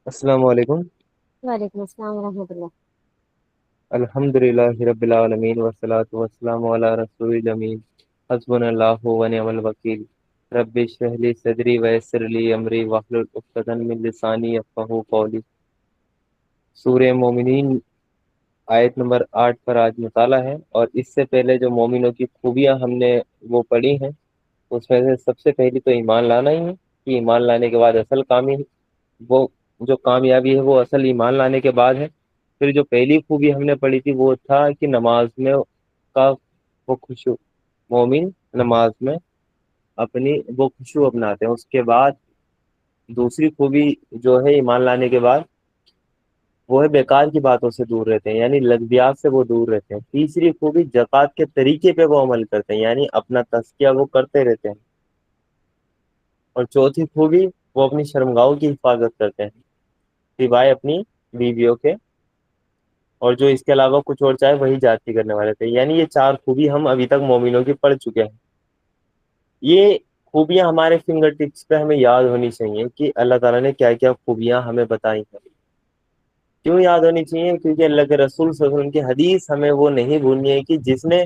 السلام علیکم۔ وعلیکم السلام ورحمۃ اللہ۔ الحمد للہ رب العالمین والصلاۃ والسلام علی رسول الامین حسبنا اللہ ونعم الوکیل رب اشرح لی صدری ویسر لی امری واحلل عقدۃ من لسانی یفقہوا قولی۔ سورہ مومنین آیت نمبر 8 پر آج مطالعہ ہے، اور اس سے پہلے جو مومنوں کی خوبیاں ہم نے وہ پڑھی ہیں، اس میں سے سب سے پہلی تو ایمان لانا ہی ہے کہ ایمان لانے کے بعد اصل وہ جو کامیابی ہے وہ اصل ایمان لانے کے بعد ہے۔ پھر جو پہلی خوبی ہم نے پڑھی تھی وہ تھا کہ نماز میں کا وہ خوشو، مومن نماز میں اپنی وہ خوشو اپناتے ہیں۔ اس کے بعد دوسری خوبی جو ہے ایمان لانے کے بعد وہ ہے بیکار کی باتوں سے دور رہتے ہیں، یعنی لغویات سے وہ دور رہتے ہیں۔ تیسری خوبی زکوٰۃ کے طریقے پہ وہ عمل کرتے ہیں، یعنی اپنا تزکیہ وہ کرتے رہتے ہیں۔ اور چوتھی خوبی وہ اپنی شرمگاہوں کی حفاظت کرتے ہیں سوائے اپنی بیویوں کے، اور جو اس کے علاوہ کچھ اور چاہے وہی جاتی کرنے والے تھے۔ یعنی یہ چار خوبی ہم ابھی تک مومنوں کی پڑھ چکے ہیں۔ یہ خوبیاں ہمارے فنگر ٹپس پہ ہمیں یاد ہونی چاہیے کہ اللہ تعالیٰ نے کیا کیا خوبیاں ہمیں بتائی ہیں۔ کیوں یاد ہونی چاہیے؟ کیونکہ اللہ کے رسول صلی اللہ علیہ وسلم کی حدیث ہمیں وہ نہیں بھولنی ہے کہ جس نے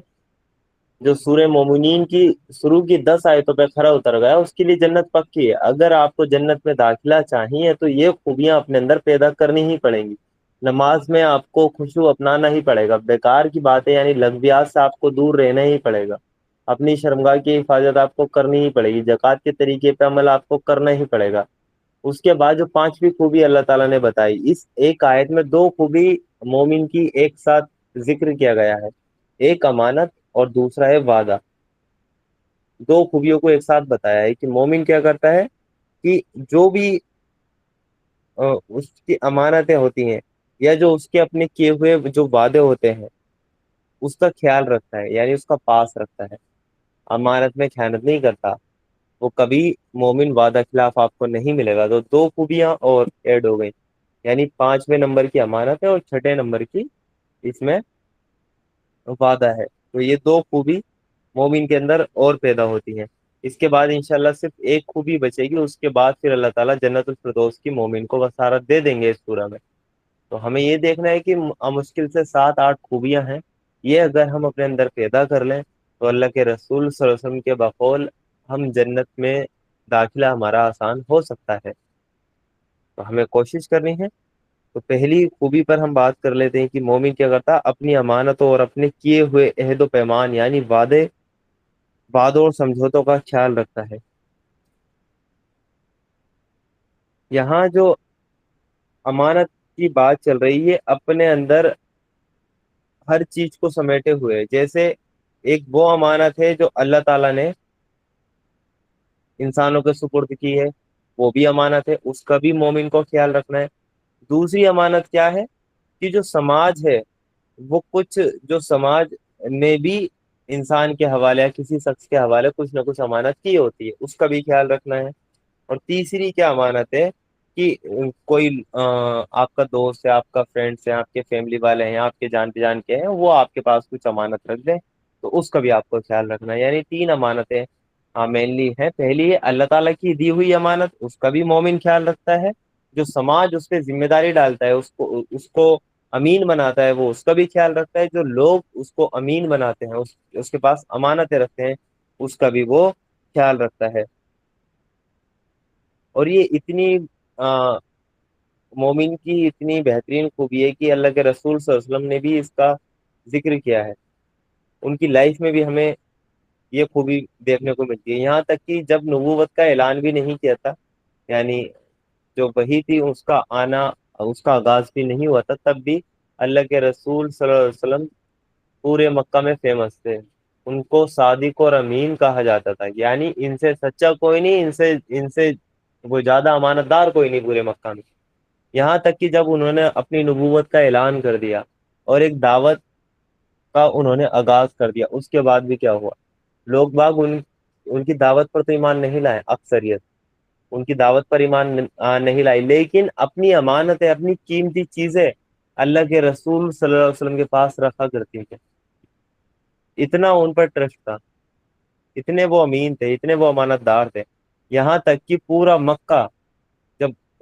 جو سورہ مومنین کی شروع کی 10 آیتوں پہ کھرا اتر گیا اس کے لیے جنت پکی ہے۔ اگر آپ کو جنت میں داخلہ چاہیے تو یہ خوبیاں اپنے اندر پیدا کرنی ہی پڑیں گی۔ نماز میں آپ کو خشوع اپنانا ہی پڑے گا، بیکار کی باتیں یعنی لغویات سے آپ کو دور رہنا ہی پڑے گا، اپنی شرمگاہ کی حفاظت آپ کو کرنی ہی پڑے گی، زکوٰۃ کے طریقے پہ عمل آپ کو کرنا ہی پڑے گا۔ اس کے بعد جو پانچویں خوبی اللہ تعالیٰ نے بتائی، اس ایک آیت میں دو خوبی مومن کی ایک ساتھ ذکر کیا گیا ہے، ایک امانت اور دوسرا ہے وعدہ۔ دو خوبیوں کو ایک ساتھ بتایا ہے کہ مومن کیا کرتا ہے کہ جو بھی اس کی امانتیں ہوتی ہیں یا جو اس کے اپنے کیے ہوئے جو وعدے ہوتے ہیں اس کا خیال رکھتا ہے، یعنی اس کا پاس رکھتا ہے، امانت میں خیانت نہیں کرتا۔ وہ کبھی مومن وعدہ خلاف آپ کو نہیں ملے گا۔ تو دو خوبیاں اور ایڈ ہو گئی، یعنی 5ویں نمبر کی امانت ہے اور 6 نمبر کی اس میں وعدہ ہے۔ تو یہ دو خوبی مومن کے اندر اور پیدا ہوتی ہیں۔ اس کے بعد انشاءاللہ صرف ایک خوبی بچے گی، اس کے بعد پھر اللہ تعالیٰ جنت الفردوس کی مومن کو بشارت دے دیں گے اس سورہ میں۔ تو ہمیں یہ دیکھنا ہے کہ مشکل سے 7-8 خوبیاں ہیں، یہ اگر ہم اپنے اندر پیدا کر لیں تو اللہ کے رسول صلی اللہ علیہ وسلم کے بقول ہم جنت میں داخلہ ہمارا آسان ہو سکتا ہے۔ تو ہمیں کوشش کرنی ہے۔ تو پہلی خوبی پر ہم بات کر لیتے ہیں کہ مومن کیا کرتا ہے، اپنی امانتوں اور اپنے کیے ہوئے عہد و پیمان یعنی وعدوں اور سمجھوتوں کا خیال رکھتا ہے۔ یہاں جو امانت کی بات چل رہی ہے اپنے اندر ہر چیز کو سمیٹے ہوئے، جیسے ایک وہ امانت ہے جو اللہ تعالیٰ نے انسانوں کے سپرد کی ہے، وہ بھی امانت ہے، اس کا بھی مومن کو خیال رکھنا ہے۔ دوسری امانت کیا ہے کہ جو سماج ہے وہ کچھ جو سماج نے بھی انسان کے حوالے یا کسی شخص کے حوالے کچھ نہ کچھ امانت کی ہوتی ہے، اس کا بھی خیال رکھنا ہے۔ اور تیسری کیا امانت ہے کہ کوئی آپ کا دوست ہے، آپ کا فرینڈس ہے، آپ کے فیملی والے ہیں، آپ کے جان پہچان کے ہیں، وہ آپ کے پاس کچھ امانت رکھ دیں تو اس کا بھی آپ کو خیال رکھنا ہے۔ یعنی 3 امانتیں مینلی ہے۔ پہلی ہے اللہ تعالیٰ کی دی ہوئی امانت، اس کا بھی مومن خیال رکھتا ہے۔ جو سماج اس پہ ذمہ داری ڈالتا ہے، اس کو امین بناتا ہے، وہ اس کا بھی خیال رکھتا ہے۔ جو لوگ اس کو امین بناتے ہیں، اس کے پاس امانتیں رکھتے ہیں، اس کا بھی وہ خیال رکھتا ہے۔ اور یہ اتنی مومن کی اتنی بہترین خوبی ہے کہ اللہ کے رسول صلی اللہ علیہ وسلم نے بھی اس کا ذکر کیا ہے، ان کی لائف میں بھی ہمیں یہ خوبی دیکھنے کو ملتی ہے۔ یہاں تک کہ جب نبوت کا اعلان بھی نہیں کیا تھا، یعنی جو وحی تھی اس کا آنا، اس کا آغاز بھی نہیں ہوا تھا، تب بھی اللہ کے رسول صلی اللہ علیہ وسلم پورے مکہ میں فیمس تھے۔ ان کو صادق اور امین کہا جاتا تھا، یعنی ان سے سچا کوئی نہیں، ان سے وہ زیادہ امانت دار کوئی نہیں پورے مکہ میں۔ یہاں تک کہ جب انہوں نے اپنی نبوت کا اعلان کر دیا اور ایک دعوت کا انہوں نے آغاز کر دیا، اس کے بعد بھی کیا ہوا، لوگ باغ ان کی دعوت پر تو ایمان نہیں لائے، اکثریت ان کی دعوت پر ایمان نہیں لائی، لیکن اپنی امانتیں، اپنی قیمتی چیزیں اللہ کے رسول صلی اللہ علیہ وسلم کے پاس رکھا کرتی تھے۔ اتنا ان پر ٹرسٹ تھا، اتنے وہ امین تھے، اتنے وہ امانت دار تھے، یہاں تک کہ پورا مکہ جب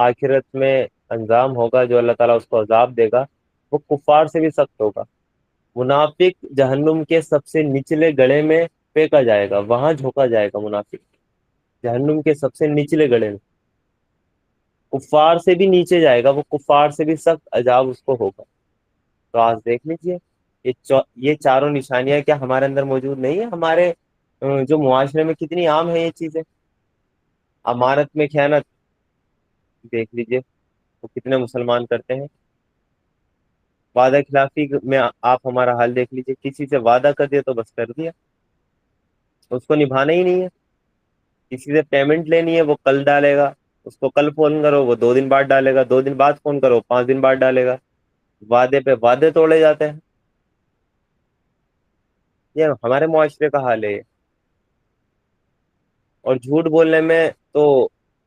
آخرت میں انجام ہوگا، جو اللہ تعالیٰ اس کو عذاب دے گا، وہ کفار سے بھی سخت ہوگا۔ منافق جہنم کے سب سے نچلے گڑھے میں پھینکا جائے گا، وہاں جھونکا جائے گا منافق، جہنم کے سب سے نچلے گڑھے میں، کفار سے بھی نیچے جائے گا وہ، کفار سے بھی سخت عذاب اس کو ہوگا۔ تو آج دیکھ لیجئے، یہ چاروں نشانیاں کیا ہمارے اندر موجود نہیں ہے؟ ہمارے جو معاشرے میں کتنی عام ہے یہ چیزیں۔ امانت میں خیانت دیکھ لیجئے وہ کتنے مسلمان کرتے ہیں۔ وعدہ خلافی میں آپ ہمارا حال دیکھ لیجئے، کسی سے وعدہ کر دیا تو بس کر دیا، اس کو نبھانا ہی نہیں ہے۔ کسی سے پیمنٹ لینی ہے وہ کل ڈالے گا، اس کو کل فون کرو وہ 2 دن بعد ڈالے گا، 2 دن بعد فون کرو 5 دن بعد ڈالے گا۔ وعدے پہ وعدے توڑے جاتے ہیں۔ یہ ہمارے معاشرے کا حال ہے۔ اور جھوٹ بولنے میں تو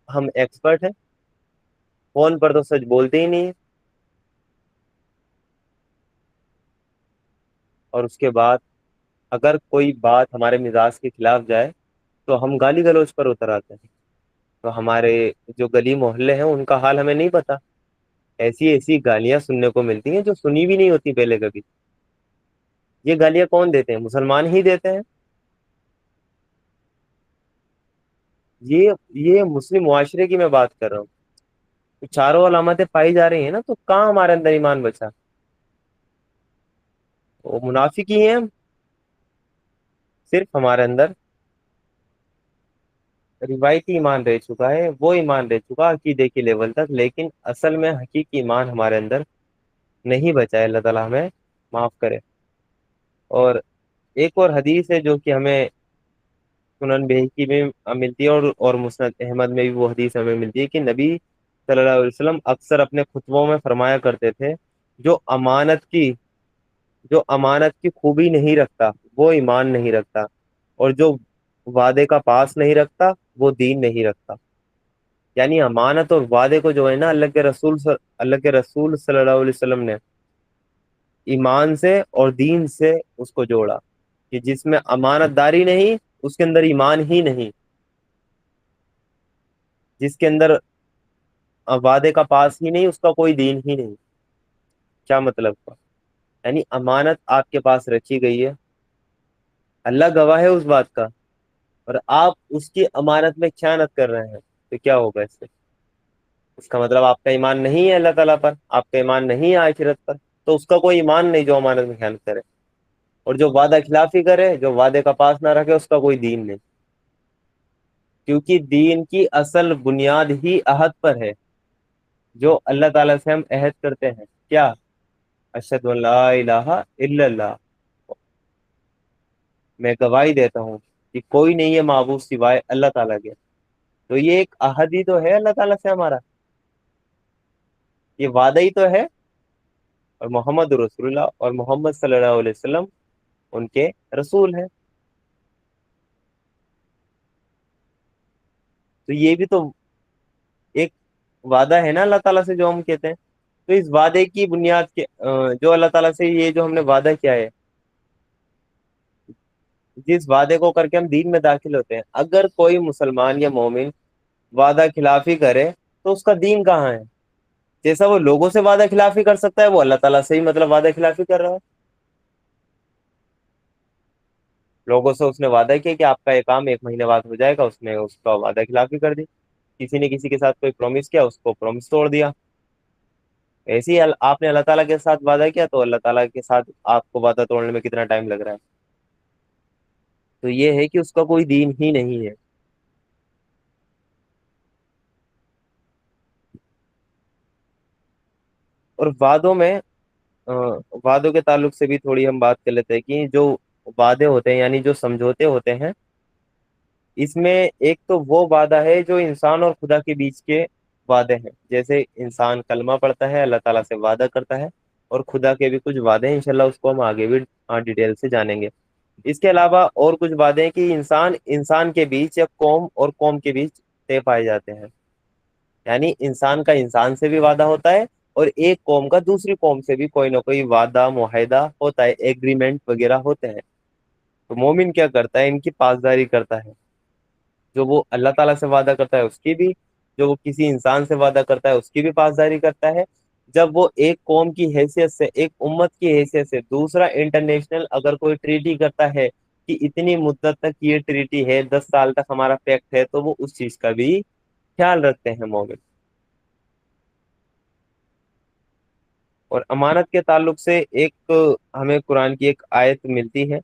ہم ایکسپرٹ ہیں، فون پر تو سچ بولتے ہی نہیں ہیں۔ اور اس کے بعد اگر کوئی بات ہمارے مزاج کے خلاف جائے تو ہم گالی گلوچ پر اتر آتے ہیں۔ تو ہمارے جو گلی محلے ہیں ان کا حال ہمیں نہیں پتا، ایسی ایسی گالیاں سننے کو ملتی ہیں جو سنی بھی نہیں ہوتی پہلے کبھی۔ یہ گالیاں کون دیتے ہیں؟ مسلمان ہی دیتے ہیں۔ یہ مسلم معاشرے کی میں بات کر رہا ہوں۔ تو چاروں علامتیں پائی جا رہی ہیں نا، تو کہاں ہمارے اندر ایمان بچا؟ وہ منافق ہی ہیں ہم۔ صرف ہمارے اندر روایتی ایمان رہ چکا ہے، وہ ایمان رہ چکا عقیدے کے لیول تک، لیکن اصل میں حقیقی ایمان ہمارے اندر نہیں بچا ہے۔ اللہ تعالیٰ ہمیں معاف کرے۔ اور ایک اور حدیث ہے جو کہ ہمیں سنن بہقی میں ملتی ہے، اور مسند احمد میں بھی وہ حدیث ہمیں ملتی ہے کہ نبی صلی اللہ علیہ وسلم اکثر اپنے خطبوں میں فرمایا کرتے تھے، جو امانت کی جو امانت کی خوبی نہیں رکھتا وہ ایمان نہیں رکھتا، اور جو وعدے کا پاس نہیں رکھتا وہ دین نہیں رکھتا۔ یعنی امانت اور وعدے کو جو ہے نا، اللہ کے رسول صلی اللہ علیہ وسلم نے ایمان سے اور دین سے اس کو جوڑا، کہ جس میں امانت داری نہیں اس کے اندر ایمان ہی نہیں، جس کے اندر وعدے کا پاس ہی نہیں اس کا کوئی دین ہی نہیں۔ کیا مطلب کا؟ یعنی امانت آپ کے پاس رکھی گئی ہے، اللہ گواہ ہے اس بات کا، اور آپ اس کی امانت میں خیانت کر رہے ہیں، تو کیا ہوگا اس سے؟ اس کا مطلب آپ کا ایمان نہیں ہے اللہ تعالیٰ پر، آپ کا ایمان نہیں ہے آخرت پر، تو اس کا کوئی ایمان نہیں جو امانت میں خیانت کرے۔ اور جو وعدہ خلافی کرے، جو وعدے کا پاس نہ رکھے، اس کا کوئی دین نہیں، کیونکہ دین کی اصل بنیاد ہی عہد پر ہے۔ جو اللہ تعالیٰ سے ہم عہد کرتے ہیں، کیا؟ اشہد ان لا الہ الا اللہ، میں گواہی دیتا ہوں کہ کوئی نہیں ہے معبود سوائے اللہ تعالیٰ کے۔ تو یہ ایک عہد ہی تو ہے اللہ تعالیٰ سے ہمارا، یہ وعدہ ہی تو ہے۔ اور محمد رسول اللہ اور محمد صلی اللہ علیہ وسلم ان کے رسول ہیں، تو یہ بھی تو ایک وعدہ ہے نا اللہ تعالیٰ سے جو ہم کہتے ہیں۔ تو اس وعدے کی بنیاد کے جو اللہ تعالیٰ سے یہ جو ہم نے وعدہ کیا ہے، جس وعدے کو کر کے ہم دین میں داخل ہوتے ہیں، اگر کوئی مسلمان یا مومن وعدہ خلافی کرے تو اس کا دین کہاں ہے؟ جیسا وہ لوگوں سے وعدہ خلافی کر سکتا ہے، وہ اللہ تعالیٰ سے ہی مطلب وعدہ خلافی کر رہا ہے۔ لوگوں سے اس نے وعدہ کیا کہ آپ کا یہ کام 1 مہینے بعد ہو جائے گا، اس نے اس کا وعدہ خلافی کر دی۔ کسی نے کسی کے ساتھ کوئی پرومس کیا، اس کو پرومس توڑ دیا۔ ایسے ہی آپ نے اللہ تعالیٰ کے ساتھ وعدہ کیا، تو اللہ تعالیٰ کے ساتھ آپ کو وعدہ توڑنے میں کتنا ٹائم لگ رہا ہے؟ تو یہ ہے کہ اس کا کوئی دین ہی نہیں ہے۔ اور آ، وعدوں کے تعلق سے بھی تھوڑی ہم بات کر لیتے ہیں کہ جو وعدے ہوتے ہیں یعنی جو سمجھوتے ہوتے ہیں، اس میں ایک تو وہ وعدہ ہے جو انسان اور خدا کے بیچ کے وعدے ہیں، جیسے انسان کلمہ پڑھتا ہے، اللہ تعالیٰ سے وعدہ کرتا ہے، اور خدا کے بھی کچھ وعدے ہیں، انشاءاللہ اس کو ہم آگے بھی ڈیٹیل سے جانیں گے۔ اس کے علاوہ اور کچھ وعدے ہیں کہ انسان کے بیچ یا قوم اور قوم کے بیچ طے پائے جاتے ہیں، یعنی انسان کا انسان سے بھی وعدہ ہوتا ہے، اور ایک قوم کا دوسری قوم سے بھی کوئی نہ کوئی وعدہ معاہدہ ہوتا ہے، ایگریمنٹ وغیرہ ہوتے ہیں۔ تو مومن کیا کرتا ہے؟ ان کی پاسداری کرتا ہے، جو وہ اللہ تعالیٰ سے وعدہ کرتا ہے اس کی بھی، جو وہ کسی انسان سے وعدہ کرتا ہے اس کی بھی پاسداری کرتا ہے. جب وہ ایک قوم کی حیثیت سے، ایک امت کی حیثیت سے دوسرا انٹرنیشنل اگر کوئی ٹریٹی کرتا ہے کہ اتنی مدت تک یہ ٹریٹی ہے، 10 سال تک ہمارا پیکٹ ہے، تو وہ اس چیز کا بھی خیال رکھتے ہیں مومن. اور امانت کے تعلق سے ایک ہمیں قرآن کی ایک آیت ملتی ہے،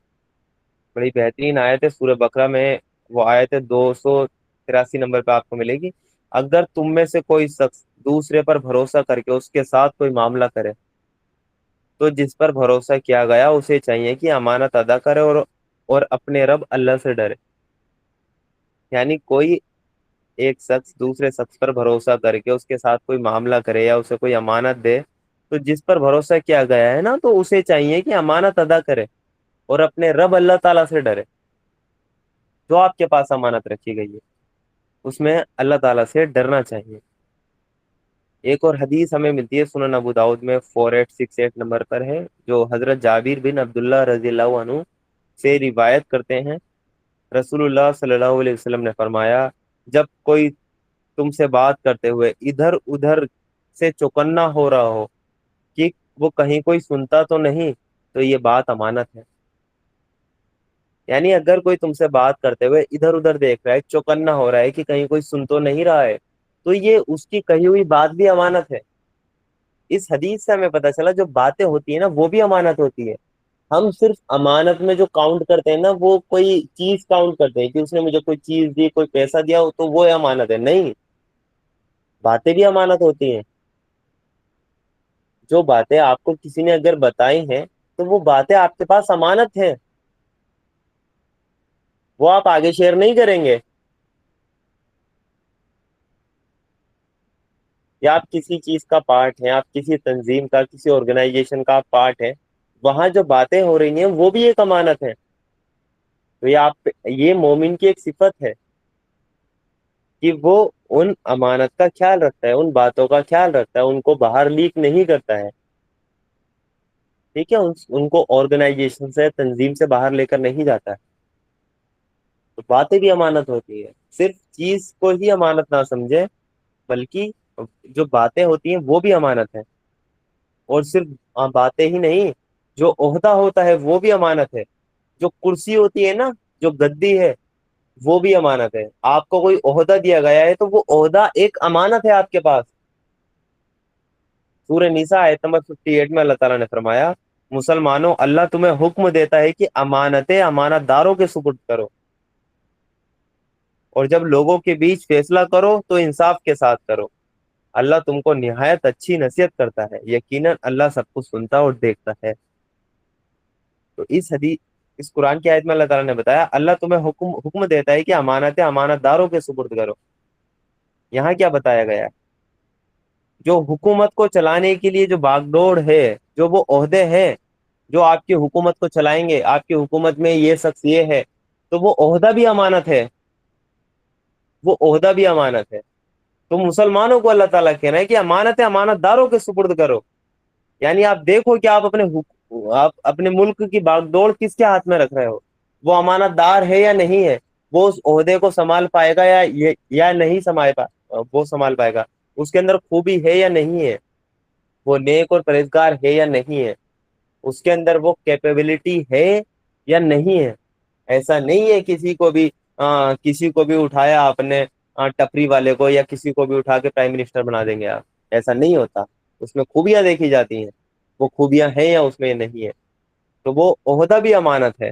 بڑی بہترین آیت ہے سورہ بقرہ میں. وہ آیت ہے 283 نمبر پہ آپ کو ملے گی. اگر تم میں سے کوئی شخص دوسرے پر بھروسہ کر کے اس کے ساتھ کوئی معاملہ کرے، تو جس پر بھروسہ کیا گیا اسے چاہیے کہ امانت ادا کرے اور اپنے رب اللہ سے ڈرے. یعنی کوئی ایک شخص دوسرے شخص پر بھروسہ کر کے اس کے ساتھ کوئی معاملہ کرے یا اسے کوئی امانت دے، تو جس پر بھروسہ کیا گیا ہے نا، تو اسے چاہیے کہ امانت ادا کرے اور اپنے رب اللہ تعالی سے ڈرے. جو آپ کے پاس امانت رکھی گئی ہے اس میں اللہ تعالی سے ڈرنا چاہیے. ایک اور حدیث ہمیں ملتی ہے سنن ابو داؤد میں 4868 نمبر پر ہے، جو حضرت جابر بن عبداللہ رضی اللہ عنہ سے روایت کرتے ہیں. رسول اللہ صلی اللہ علیہ وسلم نے فرمایا، جب کوئی تم سے بات کرتے ہوئے ادھر ادھر سے چوکنا ہو رہا ہو کہ وہ کہیں کوئی سنتا تو نہیں، تو یہ بات امانت ہے. یعنی اگر کوئی تم سے بات کرتے ہوئے ادھر ادھر دیکھ رہا ہے، چوکنا ہو رہا ہے کہ کہیں کوئی سن تو نہیں رہا ہے، تو یہ اس کی کہی ہوئی بات بھی امانت ہے. اس حدیث سے ہمیں پتہ چلا جو باتیں ہوتی ہیں نا وہ بھی امانت ہوتی ہے. ہم صرف امانت میں جو کاؤنٹ کرتے ہیں نا، وہ کوئی چیز کاؤنٹ کرتے ہیں کہ اس نے مجھے کوئی چیز دی، کوئی پیسہ دیا تو وہ امانت ہے. نہیں، باتیں بھی امانت ہوتی ہیں. جو باتیں آپ کو کسی نے اگر بتائی ہیں تو وہ باتیں آپ کے پاس امانت ہیں، وہ آپ آگے شیئر نہیں کریں گے. یا آپ کسی چیز کا پارٹ ہیں، آپ کسی تنظیم کا، کسی آرگنائزیشن کا پارٹ ہے، وہاں جو باتیں ہو رہی ہیں وہ بھی ایک امانت ہے. تو یہ مومن کی ایک صفت ہے کہ وہ ان امانت کا خیال رکھتا ہے، ان باتوں کا خیال رکھتا ہے، ان کو باہر لیک نہیں کرتا ہے. ٹھیک ہے، ان کو آرگنائزیشن سے، تنظیم سے باہر لے کر نہیں جاتا ہے. تو باتیں بھی امانت ہوتی ہے. صرف چیز کو ہی امانت نہ سمجھے، بلکہ جو باتیں ہوتی ہیں وہ بھی امانت ہے. اور صرف باتیں ہی نہیں، جو عہدہ ہوتا ہے وہ بھی امانت ہے. جو کرسی ہوتی ہے نا، جو گدی ہے، وہ بھی امانت ہے. آپ کو کوئی عہدہ دیا گیا ہے تو وہ عہدہ ایک امانت ہے آپ کے پاس. سورہ نساء آیت نمبر 58 میں اللہ تعالیٰ نے فرمایا، مسلمانوں، اللہ تمہیں حکم دیتا ہے کہ امانتیں امانت داروں کے سپرد کرو، اور جب لوگوں کے بیچ فیصلہ کرو تو انصاف کے ساتھ کرو. اللہ تم کو نہایت اچھی نصیحت کرتا ہے، یقیناً اللہ سب کچھ سنتا اور دیکھتا ہے. تو اس قرآن کی آیت میں اللہ تعالیٰ نے بتایا اللہ تمہیں حکم دیتا ہے کہ امانتیں امانت داروں کے سپرد کرو. یہاں کیا بتایا گیا؟ جو حکومت کو چلانے کے لیے جو باغ ڈور ہے، جو وہ عہدے ہیں جو آپ کی حکومت کو چلائیں گے، آپ کی حکومت میں یہ شخص یہ ہے، تو وہ عہدہ بھی امانت ہے. وہ عہدہ بھی امانت ہے. تو مسلمانوں کو اللہ تعالیٰ کہہ رہے ہیں کہ امانتیں امانت داروں کے سپرد کرو. یعنی آپ دیکھو کہ آپ اپنے ملک کی باغ ڈور کس کے ہاتھ میں رکھ رہے ہو. وہ امانت دار ہے یا نہیں ہے، وہ اس عہدے کو سنبھال پائے گا یا نہیں وہ سنبھال پائے گا. اس کے اندر خوبی ہے یا نہیں ہے، وہ نیک اور پرہیزگار ہے یا نہیں ہے، اس کے اندر وہ کیپیبلٹی ہے یا نہیں ہے. ایسا نہیں ہے کسی کو بھی اٹھایا آپ نے، ٹپری والے کو یا کسی کو بھی اٹھا کے پرائم منسٹر بنا دیں گے آپ. ایسا نہیں ہوتا. اس میں خوبیاں دیکھی جاتی ہیں، وہ خوبیاں ہیں یا اس میں نہیں ہے. تو وہ عہدہ بھی امانت ہے.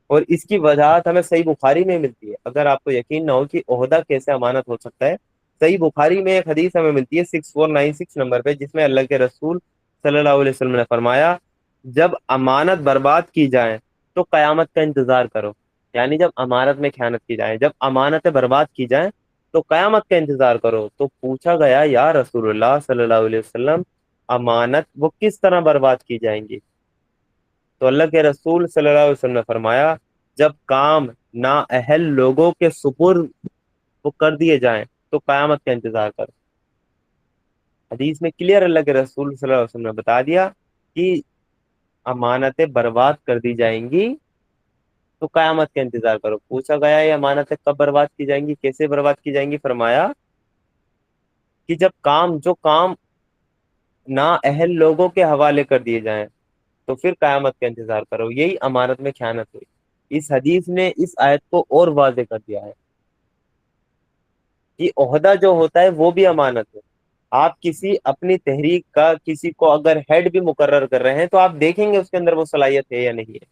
اور اس کی وجاہت ہمیں صحیح بخاری میں ملتی ہے. اگر آپ کو یقین نہ ہو کہ عہدہ کیسے امانت ہو سکتا ہے، صحیح بخاری میں ایک حدیث ہمیں ملتی ہے 6496 نمبر پہ، جس میں اللہ کے رسول صلی اللہ علیہ وسلم نے فرمایا، جب امانت برباد کی جائے تو قیامت کا انتظار کرو. یعنی جب امانت میں خیانت کی جائے، جب امانتیں برباد کی جائیں تو قیامت کا انتظار کرو. تو پوچھا گیا یا رسول اللہ صلی اللہ علیہ وسلم، امانت وہ کس طرح برباد کی جائیں گی؟ تو اللہ کے رسول صلی اللہ علیہ وسلم نے فرمایا، جب کام نااہل لوگوں کے سپرد وہ کر دیے جائیں تو قیامت کا انتظار کرو. حدیث میں کلیئر اللہ کے رسول صلی اللہ علیہ وسلم نے بتا دیا کہ امانتیں برباد کر دی جائیں گی تو قیامت کا انتظار کرو. پوچھا گیا یہ امانتیں کب برباد کی جائیں گی، کیسے برباد کی جائیں گی؟ فرمایا کہ جب جو کام نا اہل لوگوں کے حوالے کر دیے جائیں تو پھر قیامت کا انتظار کرو. یہی امانت میں خیانت ہوئی. اس حدیث نے اس آیت کو اور واضح کر دیا ہے کہ عہدہ جو ہوتا ہے وہ بھی امانت ہے. آپ کسی اپنی تحریک کا کسی کو اگر ہیڈ بھی مقرر کر رہے ہیں تو آپ دیکھیں گے اس کے اندر وہ صلاحیت ہے یا نہیں ہے,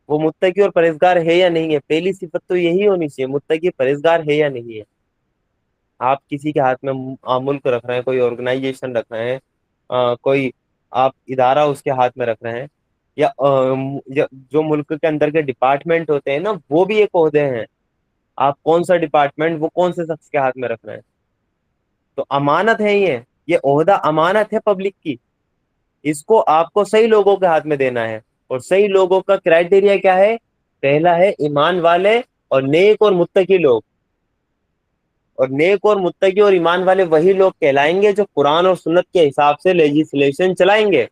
وہ متقی اور پرہیزگار ہے یا نہیں ہے. پہلی صفت تو یہی ہونی چاہیے, متقی پرہیزگار ہے یا نہیں ہے. آپ کسی کے ہاتھ میں ملک رکھ رہے ہیں, کوئی آرگنائزیشن رکھ رہے ہیں, کوئی آپ ادارہ اس کے ہاتھ میں رکھ رہے ہیں, یا جو ملک کے اندر کے ڈپارٹمنٹ ہوتے ہیں نا وہ بھی ایک عہدے ہیں. آپ کون سا ڈپارٹمنٹ وہ کون سے شخص کے ہاتھ میں رکھ رہے ہیں, تو امانت ہے. یہ عہدہ امانت ہے پبلک کی. اس کو آپ کو صحیح لوگوں کے ہاتھ میں دینا ہے. اور صحیح لوگوں کا کرائٹیریا کیا ہے؟ پہلا ہے ایمان والے اور نیک اور متقی لوگ. اور نیک اور متقی اور ایمان والے وہی لوگ کہلائیں گے جو قرآن اور سنت کے حساب سے لیجسلیشن چلائیں گے.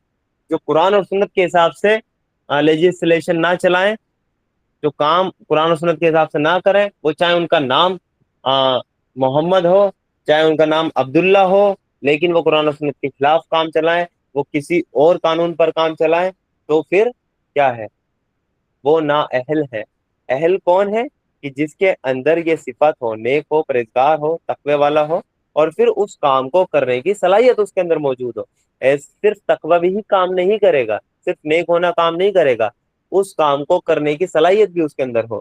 جو قرآن اور سنت کے حساب سے لیجسلیشن نہ چلائیں, جو کام قرآن و سنت کے حساب سے نہ کریں, وہ چاہے ان کا نام محمد ہو, چاہے ان کا نام عبداللہ ہو, لیکن وہ قرآن و سنت کے خلاف کام چلائیں, وہ کسی اور قانون پر کام چلائیں, تو پھر کیا ہے؟ وہ نااہل ہے. اہل کون ہے؟ کہ جس کے اندر یہ صفت ہو, نیک ہو, پرہیزگار ہو, تقوی والا ہو, اور پھر اس کام کو کرنے کی صلاحیت اس کے اندر موجود ہو. صرف تقوی بھی ہی کام نہیں کرے گا, صرف نیک ہونا کام نہیں کرے گا, اس کام کو کرنے کی صلاحیت بھی اس کے اندر ہو.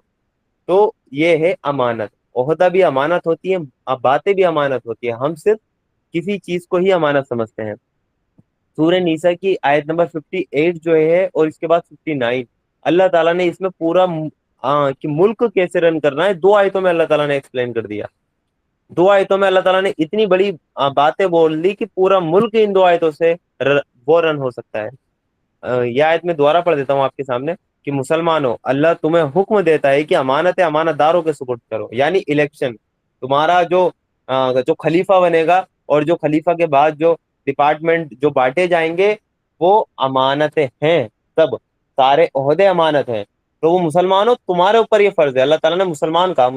تو یہ ہے امانت. عہدہ بھی امانت ہوتی ہے, باتیں بھی امانت ہوتی ہے. ہم صرف کسی چیز کو ہی امانت سمجھتے ہیں. سورہ نیسا کی آیت نمبر 58 جو ہے اور اس کے بعد 59, اللہ تعالیٰ نے اس میں پورا کہ ملک کیسے رن کرنا ہے 2 آیتوں میں اللہ تعالیٰ نے ایکسپلین کر دیا. 2 آیتوں میں اللہ تعالیٰ نے اتنی بڑی باتیں بول دی کہ پورا ملک ان 2 آیتوں سے وہ رن ہو سکتا ہے. یہ آیت میں دوبارہ پڑھ دیتا ہوں آپ کے سامنے کہ مسلمانوں, اللہ تمہیں حکم دیتا ہے کہ امانت داروں کے سپرد کرو. یعنی الیکشن, تمہارا جو خلیفہ بنے گا اور جو خلیفہ کے بعد جو ڈپارٹمنٹ جو بانٹے جائیں گے وہ امانتیں ہیں. سب سارے عہدے امانت ہیں. تو وہ مسلمانوں تمہارے اوپر یہ فرض ہے, اللہ تعالیٰ نے مسلمان کہا,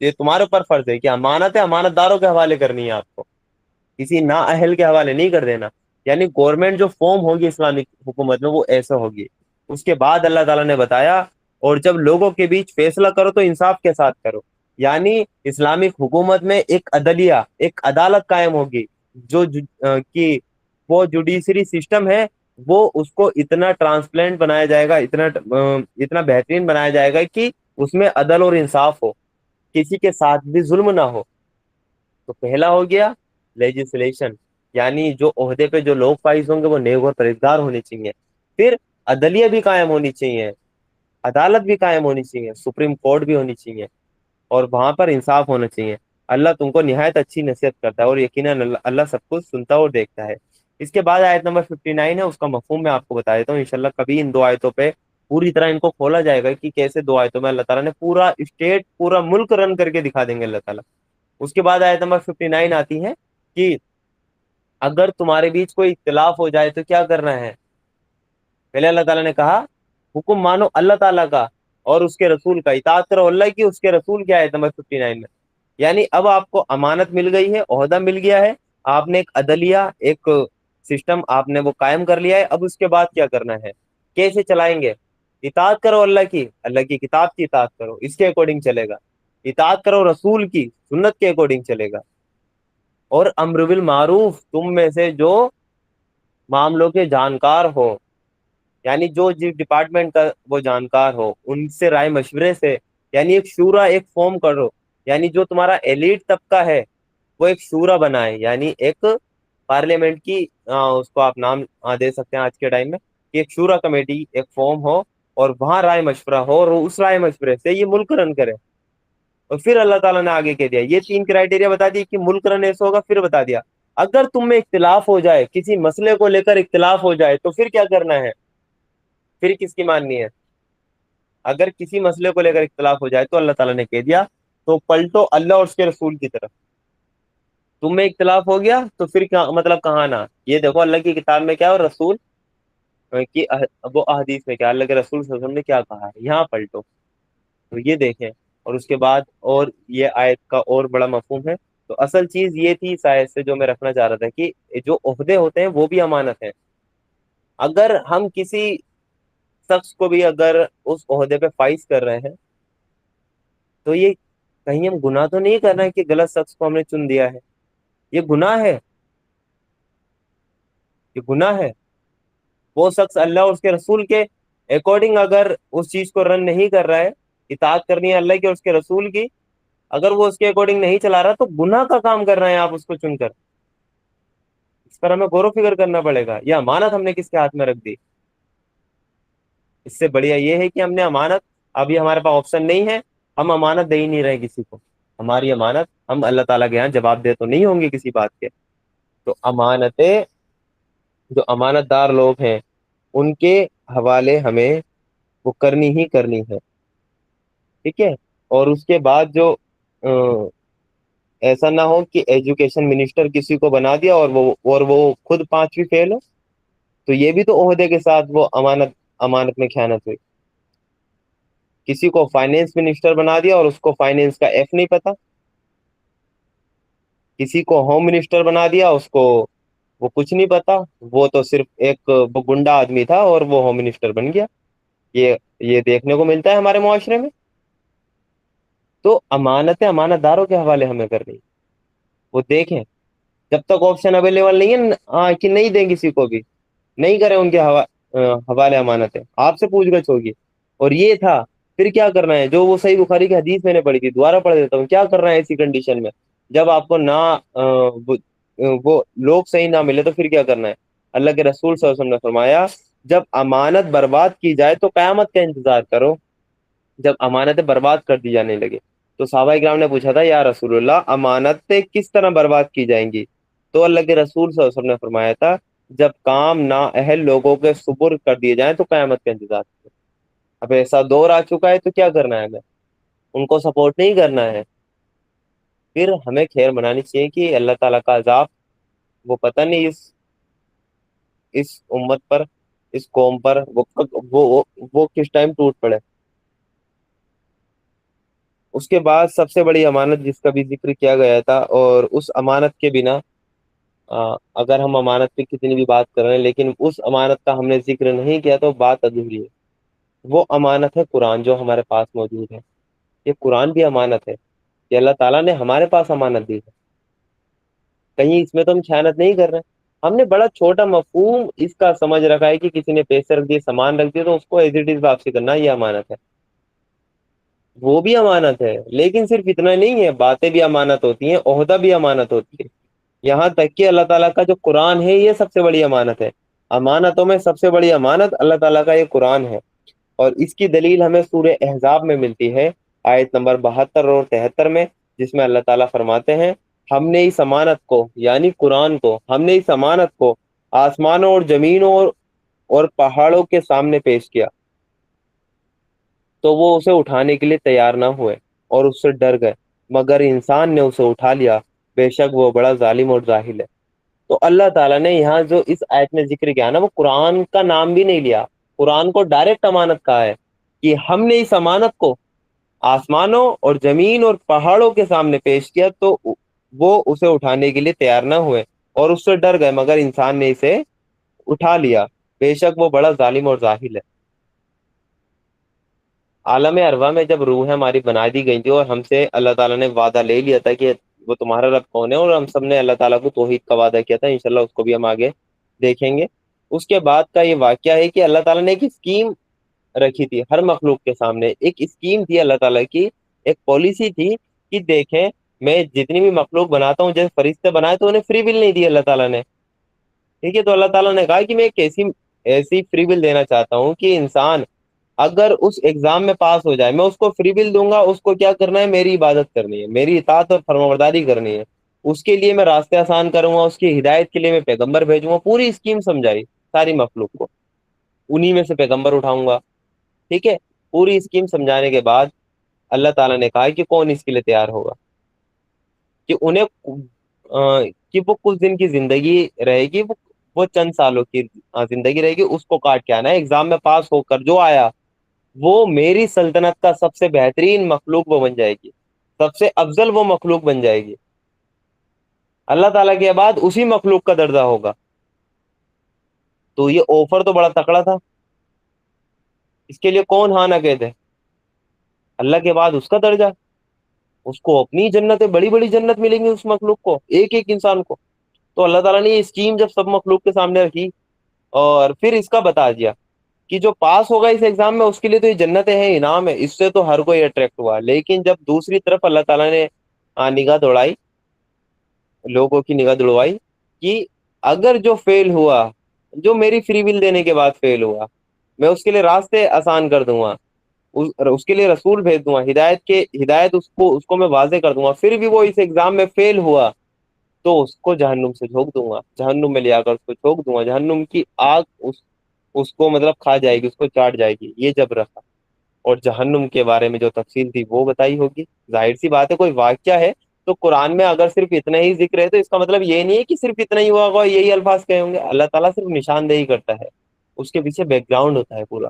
یہ تمہارے اوپر فرض ہے کہ امانت داروں کے حوالے کرنی ہے. آپ کو کسی نااہل کے حوالے نہیں کر دینا. یعنی گورنمنٹ جو فارم ہوگی اسلامک حکومت میں وہ ایسا ہوگی. اس کے بعد اللہ تعالیٰ نے بتایا, اور جب لوگوں کے بیچ فیصلہ کرو تو انصاف کے ساتھ کرو. یعنی اسلامک حکومت میں ایک عدلیہ, ایک عدالت قائم ہوگی, کہ وہ جوڈیشری سسٹم ہے وہ اس کو اتنا ٹرانسپلنٹ بنایا جائے گا, اتنا بہترین بنایا جائے گا کہ اس میں عدل اور انصاف ہو, کسی کے ساتھ بھی ظلم نہ ہو. تو پہلا ہو گیا لیجسلیشن, یعنی جو عہدے پہ جو لوگ فائز ہوں گے وہ نیک اور پرہیزگار ہونے چاہیے. پھر عدلیہ بھی قائم ہونی چاہیے, عدالت بھی قائم ہونی چاہیے, سپریم کورٹ بھی ہونی چاہیے, اور وہاں پر انصاف ہونا چاہیے. اللہ تم کو نہایت اچھی نصیحت کرتا ہے, اور یقیناً اللہ سب کچھ سنتا اور دیکھتا ہے. اس کے بعد آیت نمبر 59 ہے, اس کا مفہوم میں آپ کو بتا دیتا ہوں. انشاءاللہ کبھی ان 2 آیتوں پہ پوری طرح ان کو کھولا جائے گا کہ کیسے 2 آیتوں میں اللہ تعالیٰ نے پورا اسٹیٹ, پورا ملک رن کر کے دکھا دیں گے اللہ تعالیٰ. اس کے بعد آیت نمبر 59 آتی ہے کہ اگر تمہارے بیچ کوئی اختلاف ہو جائے تو کیا کرنا ہے. پہلے اللہ تعالیٰ نے کہا حکم مانو اللہ تعالیٰ کا اور اس کے رسول کا, اطاعت کرو اللہ کی, اس کے رسول کی. آیت نمبر 59 میں یعنی اب آپ کو امانت مل گئی ہے, عہدہ مل گیا ہے, آپ نے ایک عدلیہ, ایک سسٹم آپ نے وہ قائم کر لیا ہے. اب اس کے بعد کیا کرنا ہے, کیسے چلائیں گے؟ اطاعت کرو اللہ کی کتاب کی اطاعت کرو, اس کے اکارڈنگ چلے گا. اطاعت کرو رسول کی, سنت کے اکارڈنگ چلے گا. اور امر بالمعروف, تم میں سے جو معاملوں کے جانکار ہو, یعنی جو جس ڈپارٹمنٹ کا وہ جانکار ہو, ان سے رائے مشورے سے, یعنی ایک شورا, ایک فارم کرو. یعنی جو تمہارا ایلیٹ طبقہ ہے وہ ایک شورا بنائے, یعنی ایک پارلیمنٹ کی اس کو آپ نام دے سکتے ہیں آج کے ٹائم میں, کہ ایک شورا کمیٹی, ایک فارم ہو, اور وہاں رائے مشورہ ہو, اور اس رائے مشورے سے یہ ملک رن کرے. اور پھر اللہ تعالیٰ نے آگے کہہ دیا, یہ 3 کرائٹیریا بتا دی کہ ملک رن ایسا ہوگا. پھر بتا دیا اگر تم میں اختلاف ہو جائے, کسی مسئلے کو لے کر اختلاف ہو جائے, تو پھر کیا کرنا ہے, پھر کس کی ماننی ہے. اگر کسی مسئلے کو لے کر اختلاف ہو جائے تو اللہ تعالیٰ نے کہہ دیا تو پلٹو اللہ اور اس کے رسول کی طرف. تم میں اختلاف ہو گیا تو پھر کیا مطلب کہاں نا, یہ دیکھو اللہ کی کتاب میں کیا اور رسول کی وہ احادیث میں کیا, اللہ کے رسول صلی اللہ علیہ وسلم نے کیا کہا ہے, یہاں پلٹو. تو یہ دیکھیں, اور اس کے بعد اور یہ آیت کا اور بڑا مفہوم ہے. تو اصل چیز یہ تھی شاید سے جو میں رکھنا چاہ رہا تھا کہ جو عہدے ہوتے ہیں وہ بھی امانت ہیں. اگر ہم کسی شخص کو بھی اگر اس عہدے پہ فائز کر رہے ہیں تو یہ کہیں ہم گناہ تو نہیں کر رہے ہیں کہ غلط شخص کو ہم نے چن دیا ہے. یہ گناہ ہے. یہ گناہ ہے. وہ شخص اللہ اور اس کے رسول کے اکارڈنگ اگر اس چیز کو رن نہیں کر رہا ہے, اطاعت کرنی ہے اللہ کی اور اس کے رسول کی, اگر وہ اس کے اکارڈنگ نہیں چلا رہا تو گناہ کا کام کر رہے ہیں آپ اس کو چن کر. اس پر ہمیں غور و فکر کرنا پڑے گا. یہ امانت ہم نے کس کے ہاتھ میں رکھ دی. اس سے بڑھیا یہ ہے کہ ہم نے امانت, ابھی ہمارے پاس آپشن نہیں ہے, ہم امانت دے ہی نہیں رہے کسی کو. ہماری امانت ہم اللہ تعالیٰ کے یہاں جواب دہ تو نہیں ہوں گے کسی بات کے. تو امانتیں, جو امانت دار لوگ ہیں ان کے حوالے ہمیں وہ کرنی ہی کرنی ہے. ٹھیک ہے. اور اس کے بعد جو ایسا نہ ہو کہ ایجوکیشن منسٹر کسی کو بنا دیا اور وہ خود 5ویں فیل ہو, تو یہ بھی تو عہدے کے ساتھ وہ امانت میں خیانت ہوئی. کسی کو فائنینس منسٹر بنا دیا اور اس کو فائنینس کا ایف نہیں پتا. کسی کو ہوم منسٹر بنا دیا, اس کو وہ کچھ نہیں پتا, وہ تو صرف ایک گنڈا آدمی تھا اور وہ ہوم منسٹر بن گیا. یہ دیکھنے کو ملتا ہے ہمارے معاشرے میں. تو امانتیں امانت داروں کے حوالے ہمیں کرنی. وہ دیکھیں جب تک آپشن اویلیبل نہیں ہے کہ نہیں دیں کسی کو بھی, نہیں کریں ان کے حوالے امانتیں, آپ سے پوچھ گچھ ہوگی. اور یہ تھا پھر کیا کرنا ہے, جو وہ صحیح بخاری کی حدیث میں نے پڑھی تھی دوبارہ پڑھ دیتا ہوں. کیا کرنا ہے ایسی کنڈیشن میں جب آپ کو نہ وہ لوگ صحیح نہ ملے تو پھر کیا کرنا ہے. اللہ کے رسول صلی اللہ علیہ وسلم نے فرمایا جب امانت برباد کی جائے تو قیامت کا انتظار کرو. جب امانتیں برباد کر دی جانے لگے تو صحابہ کرام نے پوچھا تھا یا رسول اللہ امانتیں کس طرح برباد کی جائیں گی. تو اللہ کے رسول صلی اللہ علیہ وسلم نے فرمایا تھا جب کام نااہل لوگوں کے سپرد کر دیے جائیں تو قیامت کا انتظار کرو. اب ایسا دور آ چکا ہے تو کیا کرنا ہے, ہمیں ان کو سپورٹ نہیں کرنا ہے. پھر ہمیں خیر منانی چاہیے کہ اللہ تعالیٰ کا عذاب وہ پتہ نہیں اس امت پر, اس قوم پر وہ کس ٹائم ٹوٹ پڑے. اس کے بعد سب سے بڑی امانت جس کا بھی ذکر کیا گیا تھا, اور اس امانت کے بنا اگر ہم امانت پہ کتنی بھی بات کر رہے ہیں لیکن اس امانت کا ہم نے ذکر نہیں کیا تو بات ادھوری ہے. وہ امانت ہے قرآن جو ہمارے پاس موجود ہے. یہ قرآن بھی امانت ہے کہ اللہ تعالیٰ نے ہمارے پاس امانت دی ہے. کہیں اس میں تو ہم خیانت نہیں کر رہے. ہم نے بڑا چھوٹا مفہوم اس کا سمجھ رکھا ہے کہ کسی نے پیسے رکھ دیے, سامان رکھ دیے تو اس کو ایز اٹ از واپسی کرنا یہ امانت ہے. وہ بھی امانت ہے لیکن صرف اتنا نہیں ہے, باتیں بھی امانت ہوتی ہیں, عہدہ بھی امانت ہوتی ہے. یہاں تک کہ اللہ تعالیٰ کا جو قرآن ہے یہ سب سے بڑی امانت ہے. امانتوں میں سب سے بڑی امانت اللہ تعالیٰ کا یہ قرآن ہے. اور اس کی دلیل ہمیں سورہ احزاب میں ملتی ہے آیت نمبر 72 اور 73 میں, جس میں اللہ تعالیٰ فرماتے ہیں ہم نے اس امانت کو یعنی قرآن کو, ہم نے اس امانت کو آسمانوں اور زمینوں اور پہاڑوں کے سامنے پیش کیا تو وہ اسے اٹھانے کے لیے تیار نہ ہوئے اور اس سے ڈر گئے, مگر انسان نے اسے اٹھا لیا, بے شک وہ بڑا ظالم اور جاہل ہے. تو اللہ تعالیٰ نے یہاں جو اس آیت میں ذکر کیا نا وہ قرآن کا نام بھی نہیں لیا, قرآن کو ڈائریکٹ امانت کہا ہے کہ ہم نے اس امانت کو آسمانوں اور زمین اور پہاڑوں کے سامنے پیش کیا تو وہ اسے اٹھانے کے لیے تیار نہ ہوئے اور اس سے ڈر گئے, مگر انسان نے اسے اٹھا لیا, بے شک وہ بڑا ظالم اور جاہل ہے. عالم ارواح میں جب روح ہماری بنا دی گئی تھی اور ہم سے اللہ تعالیٰ نے وعدہ لے لیا تھا کہ وہ تمہارا رب کون ہے, اور ہم سب نے اللہ تعالیٰ کو توحید کا وعدہ کیا تھا, انشاءاللہ اس کو بھی ہم آگے دیکھیں گے. اس کے بعد کا یہ واقعہ ہے کہ اللہ تعالیٰ نے ایک اسکیم رکھی تھی ہر مخلوق کے سامنے. ایک اسکیم تھی اللہ تعالیٰ کی, ایک پالیسی تھی کہ دیکھیں میں جتنی بھی مخلوق بناتا ہوں, جیسے فرشتے بنائے تو انہیں فری ول نہیں دی اللہ تعالیٰ نے. ٹھیک ہے, تو اللہ تعالیٰ نے کہا کہ میں ایک ایسی فری ول دینا چاہتا ہوں کہ انسان اگر اس ایگزام میں پاس ہو جائے میں اس کو فری ول دوں گا, اس کو کیا کرنا ہے میری عبادت کرنی ہے, میری اطاعت اور فرمانبرداری کرنی ہے. اس کے لیے میں راستے آسان کروں گا, اس کی ہدایت کے لیے میں پیغمبر بھیجوں گا. پوری اسکیم سمجھائی ساری مخلوق کو, انہی میں سے پیغمبر اٹھاؤں گا. ٹھیک ہے, پوری اسکیم سمجھانے کے بعد اللہ تعالیٰ نے کہا کہ کون اس کے لیے تیار ہوگا, کہ انہیں کہ وہ کچھ دن کی زندگی رہے گی, وہ چند سالوں کی زندگی رہے گی, اس کو کاٹ کے آنا ہے. ایگزام میں پاس ہو کر جو آیا وہ میری سلطنت کا سب سے بہترین مخلوق وہ بن جائے گی, سب سے افضل وہ مخلوق بن جائے گی. اللہ تعالیٰ کے بعد اسی مخلوق کا درجہ ہوگا. تو یہ آفر تو بڑا تکڑا تھا. اس کے لیے کون ہاں نہ کہتے؟ اللہ کے بعد اس کا درجہ. اس کو اپنی جنتیں، بڑی بڑی جنت ملیں گی اس مخلوق کو، ایک ایک انسان کو. تو اللہ تعالیٰ نے یہ اسکیم جب سب مخلوق کے سامنے رکھی اور پھر اس کا بتا دیا کہ جو پاس ہوگا اس ایگزام میں اس کے لیے تو یہ جنتیں ہیں، انعام ہے، اس سے تو ہر کوئی اٹریکٹ ہوا. لیکن جب دوسری طرف اللہ تعالیٰ نے نگاہ دوڑائی، لوگوں کی نگاہ دوڑوائی کہ اگر جو فیل ہوا، جو میری فری ول دینے کے بعد فیل ہوا، میں اس کے لیے راستے آسان کر دوں گا، اس کے لیے رسول بھیج دوں گا، ہدایت اس کو میں واضح کر دوں گا، پھر بھی وہ اس ایگزام میں فیل ہوا تو اس کو جہنم سے جھونک دوں گا، جہنم میں لے آ کر اس کو جھونک دوں گا، جہنم کی آگ اس کو مطلب کھا جائے گی، اس کو چاٹ جائے گی. یہ جب رکھا اور جہنم کے بارے میں جو تفصیل تھی وہ بتائی ہوگی. ظاہر سی بات ہے، کوئی واقعہ ہے تو قرآن میں اگر صرف اتنا ہی ذکر ہے تو اس کا مطلب یہ نہیں ہے کہ صرف اتنا ہی ہوا ہوگا، یہی الفاظ کہے ہوں گے. اللہ تعالیٰ صرف نشاندہی کرتا ہے، اس کے پیچھے بیک گراؤنڈ ہوتا ہے پورا.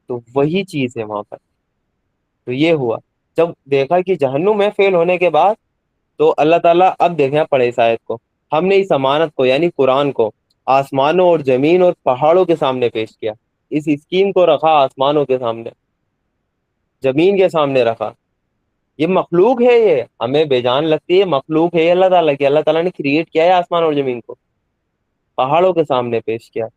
تو وہی چیز ہے وہاں پر. تو یہ ہوا جب دیکھا کہ جہنم میں فیل ہونے کے بعد، تو اللہ تعالیٰ اب دیکھیں پڑھے اس آیت کو، ہم نے اس امانت کو یعنی قرآن کو آسمانوں اور زمین اور پہاڑوں کے سامنے پیش کیا. اس اسکیم کو رکھا آسمانوں کے سامنے، زمین کے سامنے رکھا. یہ مخلوق ہے، یہ ہمیں بے جان لگتی ہے، مخلوق ہے اللہ تعالیٰ کی. اللہ تعالیٰ نے کریٹ کیا ہے آسمان اور زمین کو، پہاڑوں کے سامنے پیش کیا.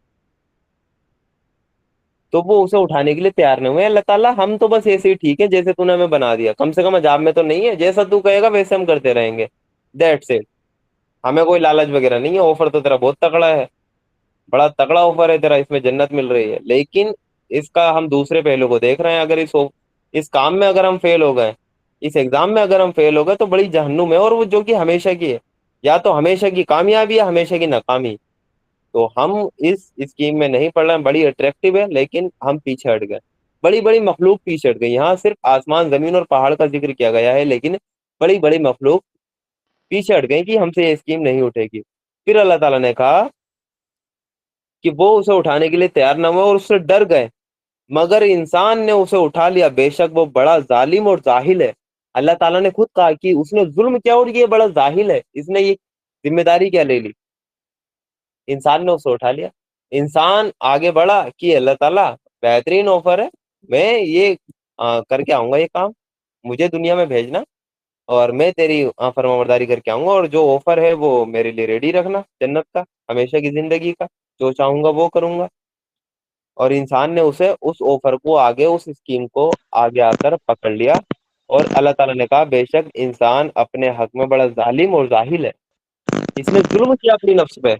تو وہ اسے اٹھانے کے لیے تیار نہیں ہوئے. اللہ تعالیٰ ہم تو بس ایسے ہی ٹھیک ہے جیسے تو نے ہمیں بنا دیا، کم سے کم عذاب میں تو نہیں ہے، جیسا تو کہے گا ویسے ہم کرتے رہیں گے. That's it. ہمیں کوئی لالچ وغیرہ نہیں ہے. آفر تو تیرا بہت تکڑا ہے، بڑا تگڑا آفر ہے تیرا، اس میں جنت مل رہی ہے. لیکن اس کا ہم دوسرے پہلو کو دیکھ رہے ہیں. اگر اس کام میں اگر ہم فیل ہو گئے، اس ایگزام میں اگر ہم فیل ہو گئے تو بڑی جہنم ہے، اور وہ جو کہ ہمیشہ کی ہے. یا تو ہمیشہ کی کامیابی یا ہمیشہ کی ناکامی. تو ہم اس اسکیم میں نہیں پڑ رہے ہیں. بڑی اٹریکٹیو ہے لیکن ہم پیچھے ہٹ گئے. بڑی بڑی مخلوق پیچھے ہٹ گئی. یہاں صرف آسمان زمین اور پہاڑ کا ذکر کیا گیا ہے، لیکن بڑی بڑی مخلوق پیچھے ہٹ گئی کہ ہم سے یہ اسکیم نہیں اٹھے گی. پھر اللہ تعالیٰ نے کہا کہ وہ اسے اٹھانے کے لیے تیار نہ ہوئے اور اس سے ڈر گئے، مگر انسان نے اسے اٹھا لیا، بے شک وہ بڑا ظالم اور جاہل ہے. اللہ تعالیٰ نے خود کہا کہ اس نے ظلم کیا اور یہ بڑا جاہل ہے، اس نے یہ ذمہ داری کیا لے لی. انسان نے اسے اٹھا لیا. انسان آگے بڑھا کہ اللہ تعالیٰ بہترین آفر ہے، میں یہ کر کے آؤں گا، یہ کام مجھے دنیا میں بھیجنا اور میں تیری فرمانبرداری کر کے آؤں گا، اور جو آفر ہے وہ میرے لیے ریڈی رکھنا، جنت کا، ہمیشہ کی زندگی کا، جو چاہوں گا وہ کروں گا. اور انسان نے اسے اس آفر کو آگے، اس اسکیم کو آگے آ کر پکڑ لیا. اور اللہ تعالیٰ نے کہا بے شک انسان اپنے حق میں بڑا ظالم اور جاہل ہے، اس نے ظلم کیا اپنی نفس پہ.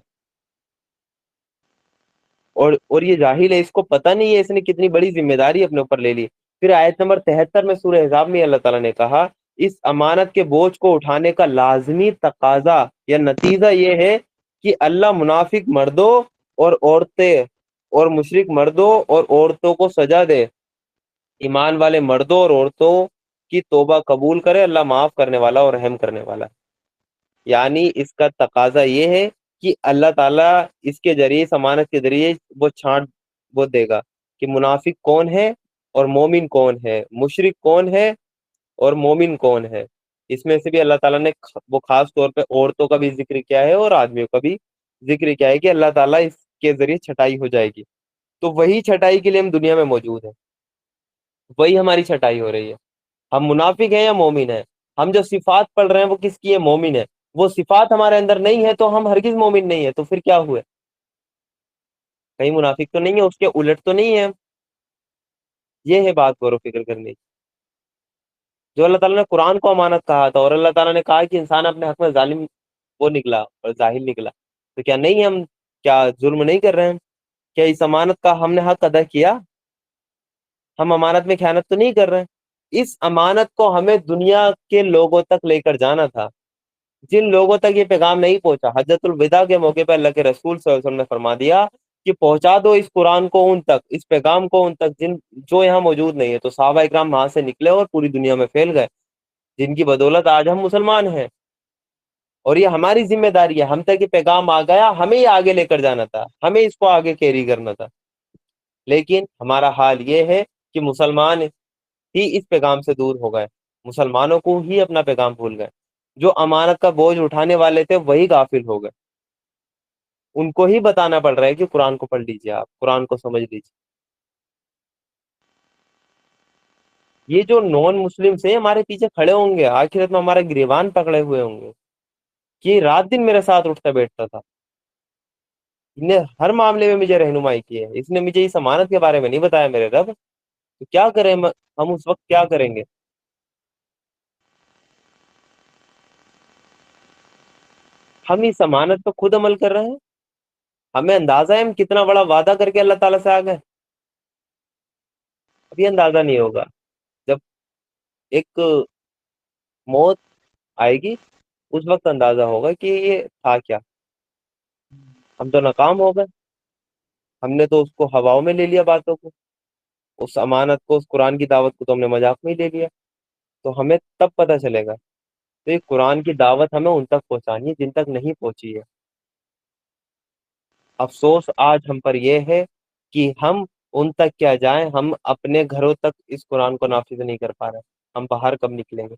اور یہ جاہل ہے، اس کو پتہ نہیں ہے اس نے کتنی بڑی ذمہ داری اپنے اوپر لے لی. پھر آیت نمبر 73 میں سورہ احزاب میں اللہ تعالیٰ نے کہا اس امانت کے بوجھ کو اٹھانے کا لازمی تقاضا یا نتیجہ یہ ہے کہ اللہ منافق مردوں اور عورتیں اور مشرک مردوں اور عورتوں کو سزا دے، ایمان والے مردوں اور عورتوں کی توبہ قبول کرے. اللہ معاف کرنے والا اور رحم کرنے والا. یعنی اس کا تقاضا یہ ہے کہ اللہ تعالیٰ اس کے ذریعے، اس امانت کے ذریعے وہ دے گا کہ منافق کون ہے اور مومن کون ہے، مشرک کون ہے اور مومن کون ہے. اس میں سے بھی اللہ تعالیٰ نے وہ خاص طور پہ عورتوں کا بھی ذکر کیا ہے اور آدمیوں کا بھی ذکر کیا ہے کہ اللہ تعالیٰ اس کے ذریعے چھٹائی ہو جائے گی. تو وہی چھٹائی کے لیے ہم دنیا میں موجود ہیں، وہی ہماری چھٹائی ہو رہی ہے. ہم منافق ہیں یا مومن ہیں؟ ہم جو صفات پڑھ رہے ہیں وہ کس کی ہے؟ مومن ہے. وہ صفات ہمارے اندر نہیں ہے تو ہم ہرگز مومن نہیں ہے. تو پھر کیا ہوئے؟ کہیں منافق تو نہیں ہے، اس کے الٹ تو نہیں ہے. یہ ہے بات غور و فکر کرنے کی. جو اللہ تعالیٰ نے قرآن کو امانت کہا تھا اور اللہ تعالیٰ نے کہا کہ انسان اپنے حق میں ظالم وہ نکلا اور جاہل نکلا، تو کیا نہیں ہم کیا ظلم نہیں کر رہے ہیں؟ کیا اس امانت کا ہم نے حق ادا کیا؟ ہم امانت میں خیانت تو نہیں کر رہے ہیں؟ اس امانت کو ہمیں دنیا کے لوگوں تک لے کر جانا تھا. جن لوگوں تک یہ پیغام نہیں پہنچا، حجت الوداع کے موقع پہ اللہ کے رسول صلی اللہ علیہ وسلم نے فرما دیا کہ پہنچا دو اس قرآن کو ان تک، اس پیغام کو ان تک جو یہاں موجود نہیں ہے. تو صحابہ اکرام وہاں سے نکلے اور پوری دنیا میں پھیل گئے، جن کی بدولت آج ہم مسلمان ہیں. اور یہ ہماری ذمہ داری ہے، ہم تک یہ پیغام آ گیا، ہمیں یہ آگے لے کر جانا تھا، ہمیں اس کو آگے کیری کرنا تھا. لیکن ہمارا حال یہ ہے کہ مسلمان ہی اس پیغام سے دور ہو گئے. مسلمانوں کو ہی اپنا پیغام بھول گئے. جو امانت کا بوجھ اٹھانے والے تھے وہی غافل ہو گئے. ان کو ہی بتانا پڑ رہا ہے کہ قرآن کو پڑھ لیجیے، آپ قرآن کو سمجھ لیجیے. یہ جو نان مسلم سے ہمارے پیچھے کھڑے ہوں گے، آخرت میں ہمارا گریبان پکڑے ہوئے ہوں گے. یہ رات دن میرے ساتھ اٹھتا بیٹھتا تھا، اس نے ہر معاملے میں مجھے رہنمائی کی ہے. اس نے مجھے اس امانت کے بارے میں نہیں بتایا میرے رب، تو کیا کریں ہم اس وقت کیا کریں گے؟ ہم اس امانت پہ خود عمل کر رہے ہیں. ہمیں اندازہ ہے ہم کتنا بڑا وعدہ کر کے اللہ تعالیٰ سے آ گئے. ابھی اندازہ نہیں ہوگا. جب ایک موت آئے گی اس وقت اندازہ ہوگا کہ یہ تھا کیا. ہم تو ناکام ہو گئے. ہم نے تو اس کو ہواؤں میں لے لیا باتوں کو، اس امانت کو، اس قرآن کی دعوت کو تو ہم نے مذاق میں ہی لے لیا. تو ہمیں تب پتہ چلے گا. تو یہ قرآن کی دعوت ہمیں ان تک پہنچانی ہے جن تک نہیں پہنچی ہے. افسوس آج ہم پر یہ ہے کہ ہم ان تک کیا جائیں، ہم اپنے گھروں تک اس قرآن کو نافذ نہیں کر پا رہے. ہم باہر کب نکلیں گے؟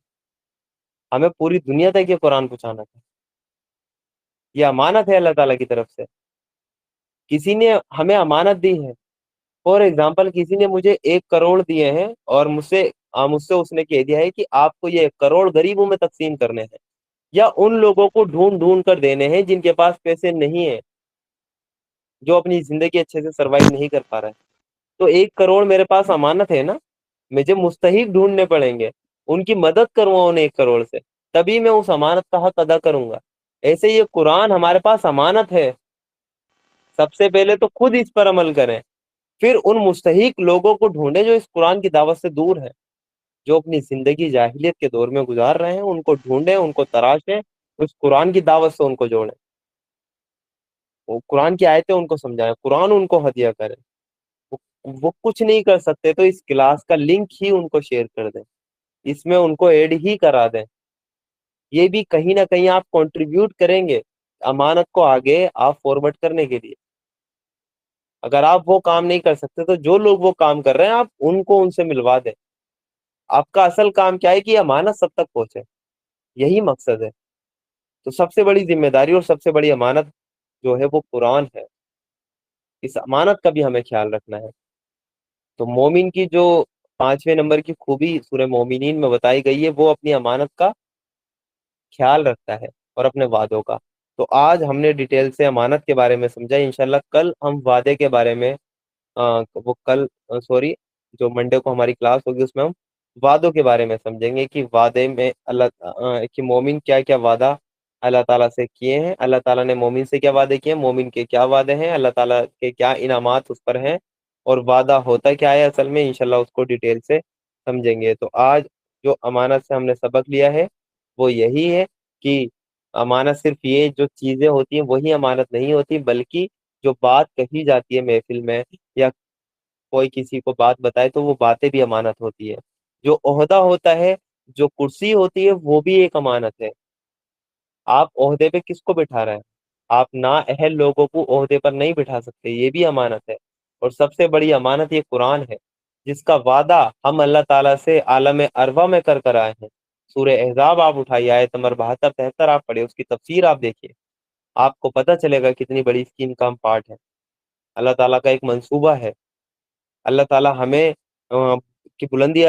ہمیں پوری دنیا تک یہ قرآن پہنچانا تھا. یہ امانت ہے اللہ تعالیٰ کی طرف سے. کسی نے ہمیں امانت دی ہے. فور ایگزامپل کسی نے مجھے 1 کروڑ دیے ہیں اور مجھ سے اس نے کہہ دیا ہے کہ آپ کو یہ 1 کروڑ غریبوں میں تقسیم کرنے ہیں، یا ان لوگوں کو ڈھونڈ ڈھونڈ کر دینے ہیں جن کے پاس پیسے نہیں ہیں، جو اپنی زندگی اچھے سے سروائیو نہیں کر پا رہے. تو 1 کروڑ میرے پاس امانت ہے نا. مجھے مستحق ڈھونڈنے پڑیں گے، ان کی مدد کروں ان 1 کروڑ سے، تبھی میں اس امانت کا حق ادا کروں گا. ایسے یہ قرآن ہمارے پاس امانت ہے. سب سے پہلے تو خود اس پر عمل کریں، پھر ان مستحق لوگوں کو ڈھونڈیں جو اس قرآن کی دعوت سے دور ہیں، جو اپنی زندگی جاہلیت کے دور میں گزار رہے ہیں. ان کو ڈھونڈیں، ان کو تراشیں، اس قرآن کی دعوت سے ان کو جوڑیں. وہ قرآن کی آیتیں ان کو سمجھائیں، قرآن ان کو ہدیہ کرے. وہ کچھ نہیں کر سکتے تو اس کلاس کا لنک ہی ان کو شیئر کر دیں، اس میں ان کو ایڈ ہی کرا دیں. یہ بھی کہیں نہ کہیں آپ کنٹریبیوٹ کریں گے امانت کو آگے آپ فارورڈ کرنے کے لیے. اگر آپ وہ کام نہیں کر سکتے تو جو لوگ وہ کام کر رہے ہیں آپ ان کو ان سے ملوا دیں. آپ کا اصل کام کیا ہے کہ یہ امانت سب تک پہنچے، یہی مقصد ہے. تو سب سے بڑی ذمہ داری اور سب سے بڑی امانت جو ہے وہ قرآن ہے. اس امانت کا بھی ہمیں خیال رکھنا ہے. تو مومن کی جو 5ویں نمبر کی خوبی سورہ مومنین میں بتائی گئی ہے، وہ اپنی امانت کا خیال رکھتا ہے اور اپنے وعدوں کا. تو آج ہم نے ڈیٹیل سے امانت کے بارے میں سمجھا. انشاءاللہ کل ہم وعدے کے بارے میں وہ کل سوری جو منڈے کو ہماری کلاس ہوگی اس میں ہم وعدوں کے بارے میں سمجھیں گے کہ وعدے میں اللہ کہ مومن کیا کیا وعدہ اللہ تعالیٰ سے کیے ہیں، اللہ تعالیٰ نے مومن سے کیا وعدے کیے ہیں، مومن کے کیا وعدے ہیں، اللہ تعالیٰ کے کیا انعامات اس پر ہیں، اور وعدہ ہوتا کیا ہے اصل میں. انشاءاللہ اس کو ڈیٹیل سے سمجھیں گے. تو آج جو امانت سے ہم نے سبق لیا ہے وہ یہی ہے کہ امانت صرف یہ جو چیزیں ہوتی ہیں وہی امانت نہیں ہوتی، بلکہ جو بات کہی جاتی ہے محفل میں یا کوئی کسی کو بات بتائے تو وہ باتیں بھی امانت ہوتی ہے. جو عہدہ ہوتا ہے، جو کرسی ہوتی ہے، وہ بھی ایک امانت ہے. آپ عہدے پہ کس کو بٹھا رہے ہیں؟ آپ نااہل لوگوں کو عہدے پر نہیں بٹھا سکتے، یہ بھی امانت ہے. اور سب سے بڑی امانت یہ قرآن ہے جس کا وعدہ ہم اللہ تعالیٰ سے عالم ارواح میں کر آئے ہیں. سورہ احزاب آپ اٹھائیے، آیت نمبر 72 73 آپ پڑھیں، اس کی تفسیر آپ دیکھیے، آپ کو پتہ چلے گا کتنی بڑی اسکیم کا ہم پارٹ ہے. اللہ تعالیٰ کا ایک منصوبہ ہے. اللہ تعالیٰ ہمیں کی بلندی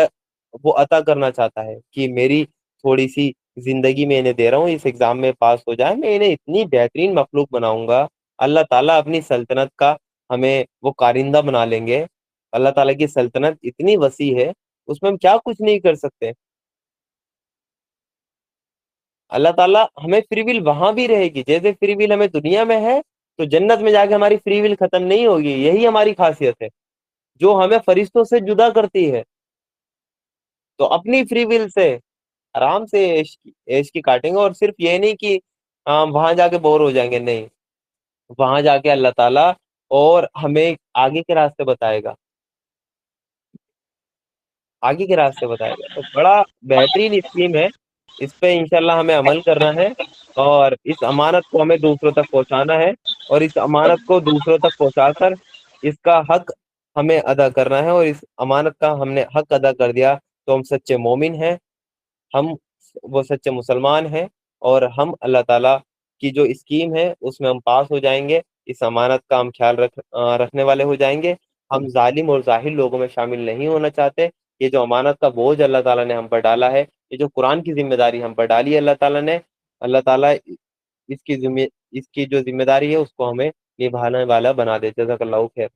وہ عطا کرنا چاہتا ہے کہ میری تھوڑی سی زندگی میں انہیں دے رہا ہوں، اس ایگزام میں پاس ہو جائے، میں انہیں اتنی بہترین مخلوق بناؤں گا. اللہ تعالیٰ اپنی سلطنت کا ہمیں وہ کارندہ بنا لیں گے. اللہ تعالیٰ کی سلطنت اتنی وسیع ہے اس میں ہم کیا کچھ نہیں کر سکتے. اللہ تعالیٰ ہمیں فری ول وہاں بھی رہے گی جیسے فری ول ہمیں دنیا میں ہے، تو جنت میں جا کے ہماری فری ول ختم نہیں ہوگی. یہی ہماری خاصیت ہے جو ہمیں فرشتوں سے جدا کرتی ہے. تو اپنی فری ول سے آرام سے عیش کی کاٹیں گے. اور صرف یہ نہیں کہ وہاں جا کے بور ہو جائیں گے، نہیں، وہاں جا کے اللہ تعالیٰ اور ہمیں آگے کے راستے بتائے گا، آگے کے راستے بتائے گا. تو بڑا بہترین اسکیم ہے، اس پہ انشاءاللہ ہمیں عمل کرنا ہے اور اس امانت کو ہمیں دوسروں تک پہنچانا ہے. اور اس امانت کو دوسروں تک پہنچا کر اس کا حق ہمیں ادا کرنا ہے. اور اس امانت کا ہم نے حق ادا کر دیا تو ہم سچے مومن ہیں. ہم وہ سچے مسلمان ہیں، اور ہم اللہ تعالیٰ کی جو اسکیم ہے اس میں ہم پاس ہو جائیں گے، اس امانت کا ہم خیال رکھنے والے ہو جائیں گے۔ ہم ظالم اور جاہل لوگوں میں شامل نہیں ہونا چاہتے۔ یہ جو امانت کا بوجھ اللہ تعالیٰ نے ہم پر ڈالا ہے، یہ جو قرآن کی ذمہ داری ہم پر ڈالی ہے اللہ تعالیٰ نے، اللہ تعالیٰ اس کی جو ذمہ داری ہے اس کو ہمیں نبھانے والا بنا دے۔ جزاک اللہ خیر۔